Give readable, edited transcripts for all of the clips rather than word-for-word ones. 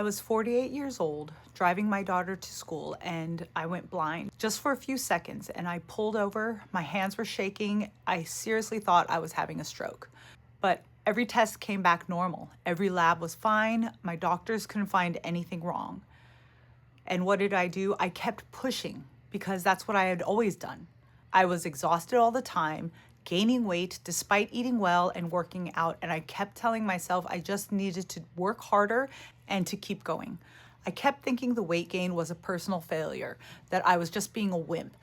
I was 48 years old, driving my daughter to school, and I went blind just for a few seconds. And I pulled over, my hands were shaking. I seriously thought I was having a stroke. But every test came back normal. Every lab was fine. My doctors couldn't find anything wrong. And what did I do? I kept pushing because that's what I had always done. I was exhausted all the time, gaining weight despite eating well and working out, and I kept telling myself I just needed to work harder and to keep going. I kept thinking the weight gain was a personal failure, that I was just being a wimp,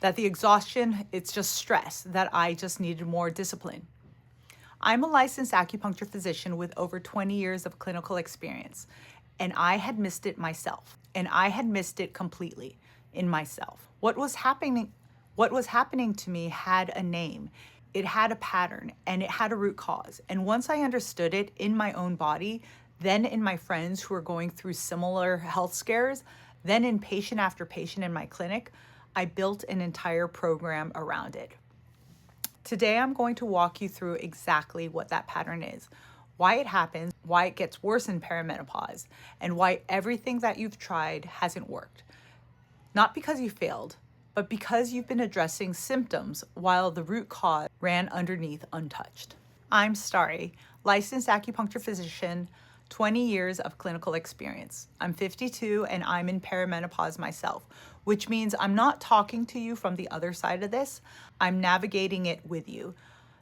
that the exhaustion, it's just stress, that I just needed more discipline. I'm a licensed acupuncture physician with over 20 years of clinical experience, and I had missed it myself, and I had missed it completely in myself. What was happening to me had a name, it had a pattern, and it had a root cause. And once I understood it in my own body, then in my friends who were going through similar health scares, then in patient after patient in my clinic, I built an entire program around it. Today, I'm going to walk you through exactly what that pattern is, why it happens, why it gets worse in perimenopause, and why everything that you've tried hasn't worked. Not because you failed, but because you've been addressing symptoms while the root cause ran underneath untouched. I'm Starry, licensed acupuncture physician, 20 years of clinical experience. I'm 52 and I'm in perimenopause myself, which means I'm not talking to you from the other side of this. I'm navigating it with you.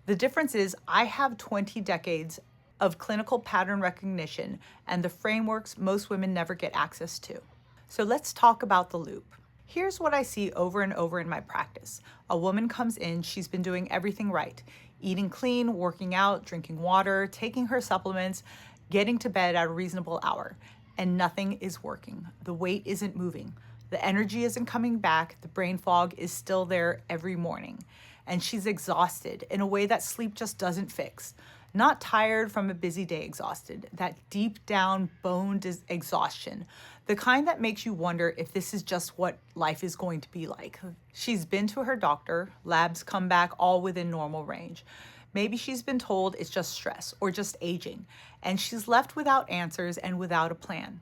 The difference is I have 20 decades of clinical pattern recognition and the frameworks most women never get access to. So let's talk about the loop. Here's what I see over and over in my practice. A woman comes in, she's been doing everything right, eating clean, working out, drinking water, taking her supplements, getting to bed at a reasonable hour, and nothing is working. The weight isn't moving. The energy isn't coming back. The brain fog is still there every morning. And she's exhausted in a way that sleep just doesn't fix. Not tired from a busy day exhausted, that deep down boned exhaustion, the kind that makes you wonder if this is just what life is going to be like. She's been to her doctor, labs come back all within normal range. Maybe she's been told it's just stress or just aging, and she's left without answers and without a plan.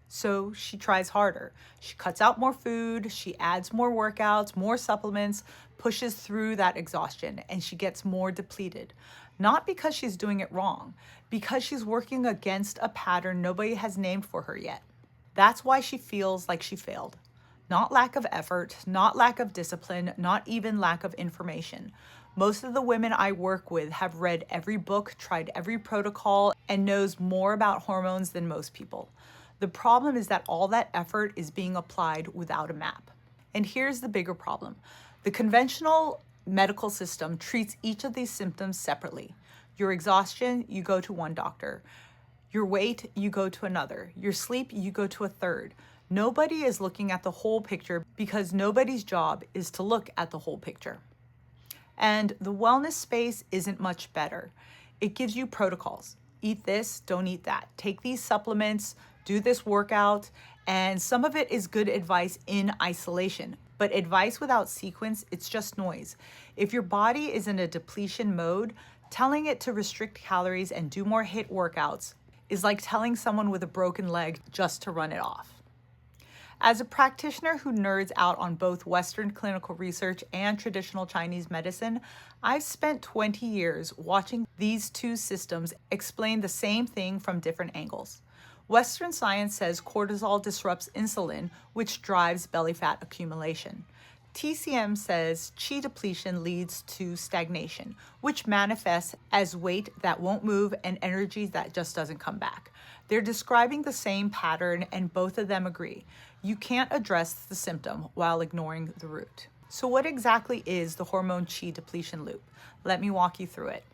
So she tries harder. She cuts out more food, she adds more workouts, more supplements, pushes through that exhaustion, and she gets more depleted. Not because she's doing it wrong, because she's working against a pattern nobody has named for her yet. That's why she feels like she failed. Not lack of effort, not lack of discipline, not even lack of information. Most of the women I work with have read every book, tried every protocol, and knows more about hormones than most people. The problem is that all that effort is being applied without a map. And here's the bigger problem. The conventional medical system treats each of these symptoms separately. Your exhaustion, you go to one doctor. Your weight, you go to another. Your sleep, you go to a third. Nobody is looking at the whole picture because nobody's job is to look at the whole picture. And the wellness space isn't much better. It gives you protocols. Eat this, don't eat that. Take these supplements, do this workout, and some of it is good advice in isolation. But advice without sequence, it's just noise. If your body is in a depletion mode, telling it to restrict calories and do more HIIT workouts is like telling someone with a broken leg just to run it off. As a practitioner who nerds out on both Western clinical research and traditional Chinese medicine, I've spent 20 years watching these two systems explain the same thing from different angles. Western science says cortisol disrupts insulin, which drives belly fat accumulation. TCM says qi depletion leads to stagnation, which manifests as weight that won't move and energy that just doesn't come back. They're describing the same pattern, and both of them agree. You can't address the symptom while ignoring the root. So what exactly is the Hormone-Qi Depletion Loop? Let me walk you through it.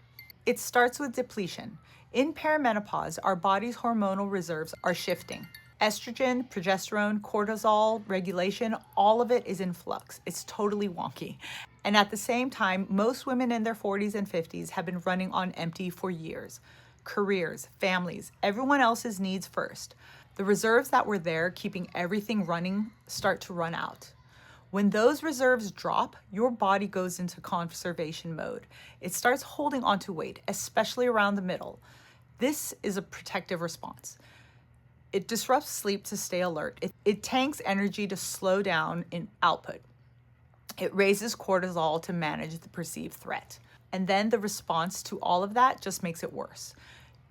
It starts with depletion. In perimenopause, our body's hormonal reserves are shifting. Estrogen, progesterone, cortisol, regulation, all of it is in flux. It's totally wonky. And at the same time, most women in their 40s and 50s have been running on empty for years. Careers, families, everyone else's needs first. The reserves that were there, keeping everything running, start to run out. When those reserves drop, your body goes into conservation mode. It starts holding onto weight, especially around the middle. This is a protective response. It disrupts sleep to stay alert. It tanks energy to slow down in output. It raises cortisol to manage the perceived threat. And then the response to all of that just makes it worse.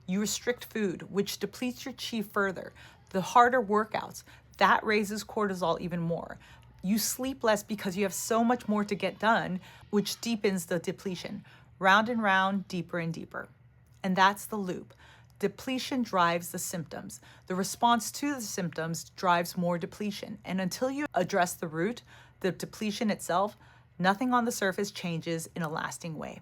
You restrict food, which depletes your qi further. The harder workouts, that raises cortisol even more. You sleep less because you have so much more to get done, which deepens the depletion. Round and round, deeper and deeper. And that's the loop. Depletion drives the symptoms. The response to the symptoms drives more depletion. And until you address the root, the depletion itself, nothing on the surface changes in a lasting way.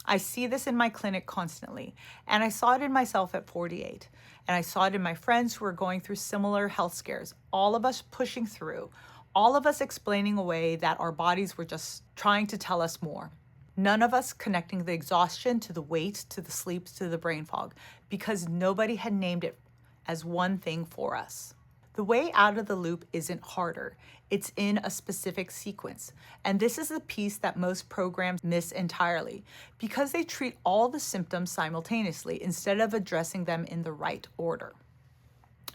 I see this in my clinic constantly, and I saw it in myself at 48, and I saw it in my friends who are going through similar health scares, all of us pushing through, all of us explaining away that our bodies were just trying to tell us more. None of us connecting the exhaustion to the weight, to the sleep, to the brain fog, because nobody had named it as one thing for us. The way out of the loop isn't harder. It's in a specific sequence. And this is the piece that most programs miss entirely because they treat all the symptoms simultaneously instead of addressing them in the right order.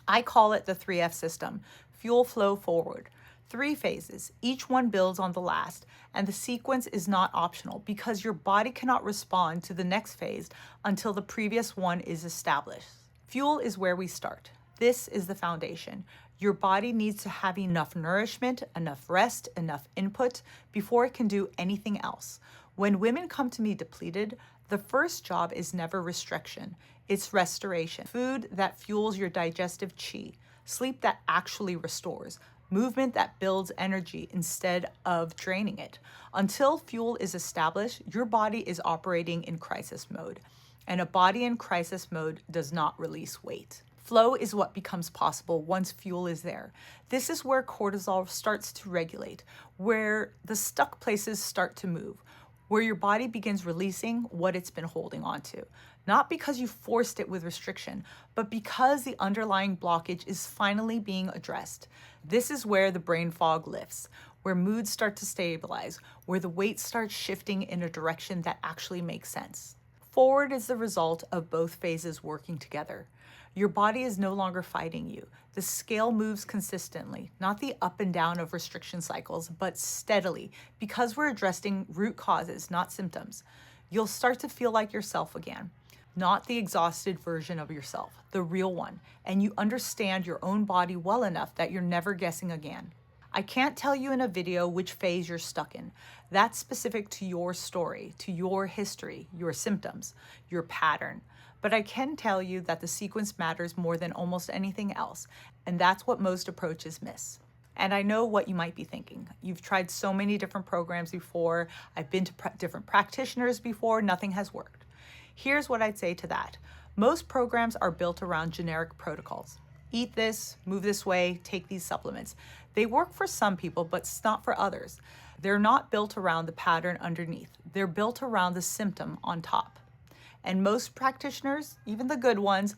I call it the 3F system, fuel, flow, forward. 3 phases, each one builds on the last, and the sequence is not optional because your body cannot respond to the next phase until the previous one is established. Fuel is where we start. This is the foundation. Your body needs to have enough nourishment, enough rest, enough input before it can do anything else. When women come to me depleted, the first job is never restriction. It's restoration. Food that fuels your digestive qi, sleep that actually restores, movement that builds energy instead of draining it. Until fuel is established, your body is operating in crisis mode. And a body in crisis mode does not release weight. Flow is what becomes possible once fuel is there. This is where cortisol starts to regulate, where the stuck places start to move, where your body begins releasing what it's been holding on to. Not because you forced it with restriction, but because the underlying blockage is finally being addressed. This is where the brain fog lifts, where moods start to stabilize, where the weight starts shifting in a direction that actually makes sense. Forward is the result of both phases working together. Your body is no longer fighting you. The scale moves consistently, not the up and down of restriction cycles, but steadily, because we're addressing root causes, not symptoms. You'll start to feel like yourself again, not the exhausted version of yourself, the real one, and you understand your own body well enough that you're never guessing again. I can't tell you in a video which phase you're stuck in. That's specific to your story, to your history, your symptoms, your pattern. But I can tell you that the sequence matters more than almost anything else, and that's what most approaches miss. And I know what you might be thinking. You've tried so many different programs before. I've been to different practitioners before. Nothing has worked. Here's what I'd say to that. Most programs are built around generic protocols. Eat this, move this way, take these supplements. They work for some people, but it's not for others. They're not built around the pattern underneath. They're built around the symptom on top. And most practitioners, even the good ones,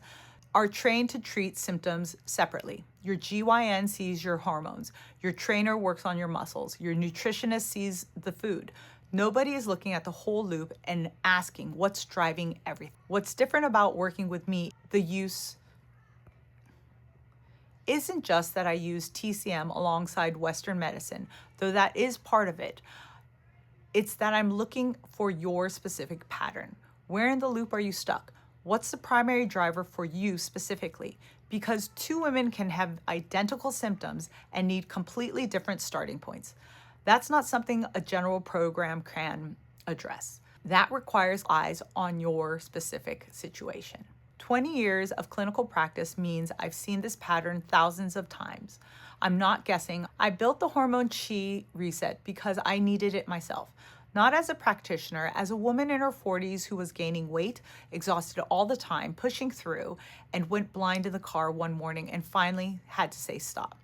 are trained to treat symptoms separately. Your GYN sees your hormones. Your trainer works on your muscles. Your nutritionist sees the food. Nobody is looking at the whole loop and asking what's driving everything. What's different about working with me, the use isn't just that I use TCM alongside Western medicine, though that is part of it. It's that I'm looking for your specific pattern. Where in the loop are you stuck? What's the primary driver for you specifically? Because 2 women can have identical symptoms and need completely different starting points. That's not something a general program can address. That requires eyes on your specific situation. 20 years of clinical practice means I've seen this pattern thousands of times. I'm not guessing. I built the Hormone-Qi Reset because I needed it myself. Not as a practitioner, as a woman in her 40s who was gaining weight, exhausted all the time, pushing through, and went blind in the car one morning and finally had to say stop.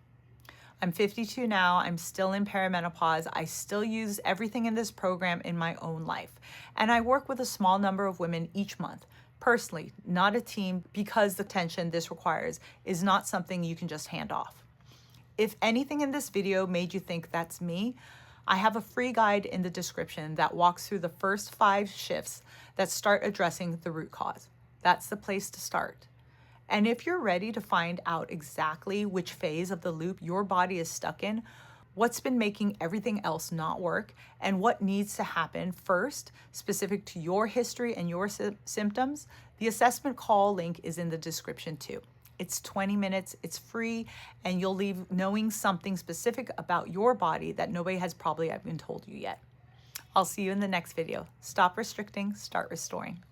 I'm 52 now. I'm still in perimenopause. I still use everything in this program in my own life. And I work with a small number of women each month. Personally, not a team, because the attention this requires is not something you can just hand off. If anything in this video made you think that's me, I have a free guide in the description that walks through the first 5 shifts that start addressing the root cause. That's the place to start. And if you're ready to find out exactly which phase of the loop your body is stuck in, what's been making everything else not work, and what needs to happen first, specific to your history and your symptoms, the assessment call link is in the description too. It's 20 minutes, it's free, and you'll leave knowing something specific about your body that nobody has probably even told you yet. I'll see you in the next video. Stop restricting, start restoring.